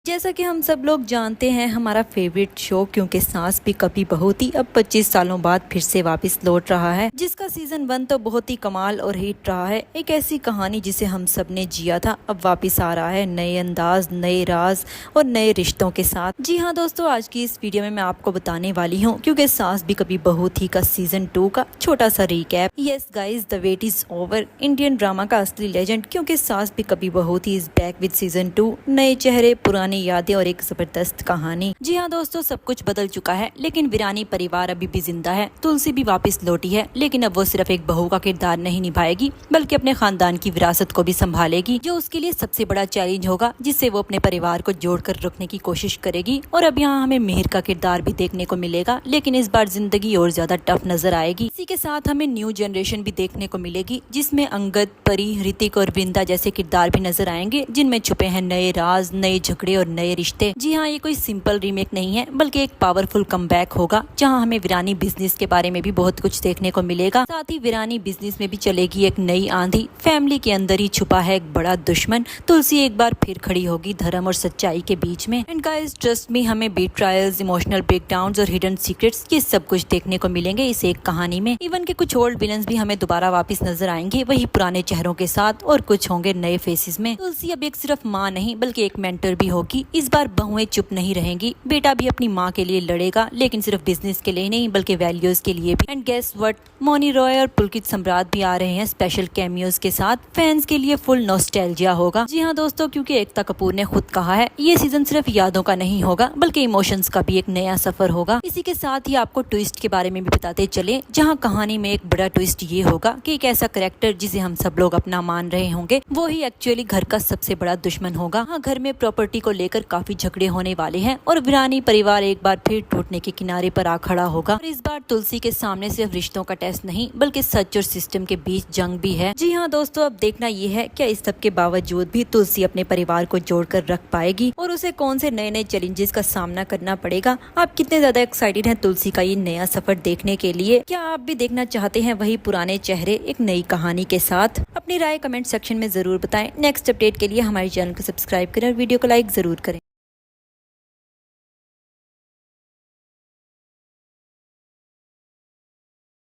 जैसा कि हम सब लोग जानते हैं, हमारा फेवरेट शो क्योंकि सास भी कभी बहू थी अब 25 सालों बाद फिर से वापस लौट रहा है, जिसका सीजन 1 तो बहुत ही कमाल और हिट रहा है। एक ऐसी कहानी जिसे हम सब ने जिया था अब वापस आ रहा है नए अंदाज, नए राज और नए रिश्तों के साथ। जी हाँ दोस्तों, आज की इस वीडियो में मैं आपको बताने वाली हूँ क्योंकि सास भी कभी बहू थी का सीजन 2 का छोटा सा recap. Yes guys, the wait is over. Indian drama का असली लेजेंड क्योंकि सास भी कभी बहू थी इज बैक विद सीजन 2। नए चेहरे, पुरानी यादें और एक जबरदस्त कहानी। जी हाँ दोस्तों, सब कुछ बदल चुका है लेकिन वीरानी परिवार अभी भी जिंदा है। तुलसी भी वापस लौटी है लेकिन अब वो सिर्फ एक बहू का किरदार नहीं निभाएगी बल्कि अपने खानदान की विरासत को भी संभालेगी, जो उसके लिए सबसे बड़ा चैलेंज होगा, जिससे वो अपने परिवार को जोड़कर रखने की कोशिश करेगी। और अब यहाँ हमें मिहिर का किरदार भी देखने को मिलेगा, लेकिन इस बार जिंदगी और ज्यादा टफ नजर आएगी। इसी के साथ हमें न्यू जनरेशन भी देखने को मिलेगी, जिसमें अंगद, परी, ऋतिक और वृंदा जैसे किरदार भी नजर आएंगे, जिनमें छुपे हैं नए राज, नए झगड़े और नए रिश्ते। जी हाँ, ये कोई सिंपल रीमेक नहीं है बल्कि एक पावरफुल कमबैक होगा, जहाँ हमें वीरानी बिजनेस के बारे में भी बहुत कुछ देखने को मिलेगा। साथ ही वीरानी बिजनेस में भी चलेगी एक नई आंधी। फैमिली के अंदर ही छुपा है एक बड़ा दुश्मन। तुलसी एक बार फिर खड़ी होगी धर्म और सच्चाई के बीच में। एंड गाइस, ट्रस्ट मी, हमें बीट ट्रायल्स, इमोशनल ब्रेकडाउन्स और हिडन सीक्रेट्स, ये सब कुछ देखने को मिलेंगे इस एक कहानी में। इवन के कुछ ओल्ड विलन्स भी हमें दोबारा वापस नजर आएंगे, वही पुराने चेहरों के साथ, और कुछ होंगे नए फेसेस में। तुलसी अब एक सिर्फ माँ नहीं बल्कि एक मेंटर भी होगी। इस बार बहुएं चुप नहीं रहेंगी, बेटा भी अपनी माँ के लिए लड़ेगा, लेकिन सिर्फ बिजनेस के लिए नहीं बल्कि वैल्यूज के लिए भी। And guess what, Mouni Roy और पुलकित सम्राट भी आ रहे हैं स्पेशल कैमियोज के साथ। फैंस के लिए फुल नॉस्टैल्जिया होगा। जी हाँ दोस्तों, क्योंकि एकता कपूर ने खुद कहा है ये सीजन सिर्फ यादों का नहीं होगा बल्कि इमोशंस का भी एक नया सफर होगा। इसी के साथ ही आपको ट्विस्ट के बारे में भी बताते चले, जहाँ कहानी में एक बड़ा ट्विस्ट ये होगा कि एक ऐसा कैरेक्टर जिसे हम सब लोग अपना मान रहे होंगे, वो ही एक्चुअली घर का सबसे बड़ा दुश्मन होगा। हाँ, घर में प्रॉपर्टी को लेकर काफी झगड़े होने वाले हैं और वीरानी परिवार एक बार फिर टूटने के किनारे पर आ खड़ा होगा। और इस बार तुलसी के सामने सिर्फ रिश्तों का टेस्ट नहीं बल्कि सच और सिस्टम के बीच जंग भी है। जी हाँ दोस्तों, अब देखना ये है क्या इस सब के बावजूद भी तुलसी अपने परिवार को जोड़कर रख पाएगी और उसे कौन से नए नए चैलेंजेस का सामना करना पड़ेगा। आप कितने ज्यादा एक्साइटेड हैं तुलसी का ये नया सफर देखने के लिए? क्या आप भी देखना चाहते हैं वही पुराने चेहरे एक नई कहानी के साथ? अपनी राय कमेंट सेक्शन में जरूर बताएं। नेक्स्ट अपडेट के लिए हमारे चैनल को सब्सक्राइब करें और वीडियो को लाइक जरूर करें।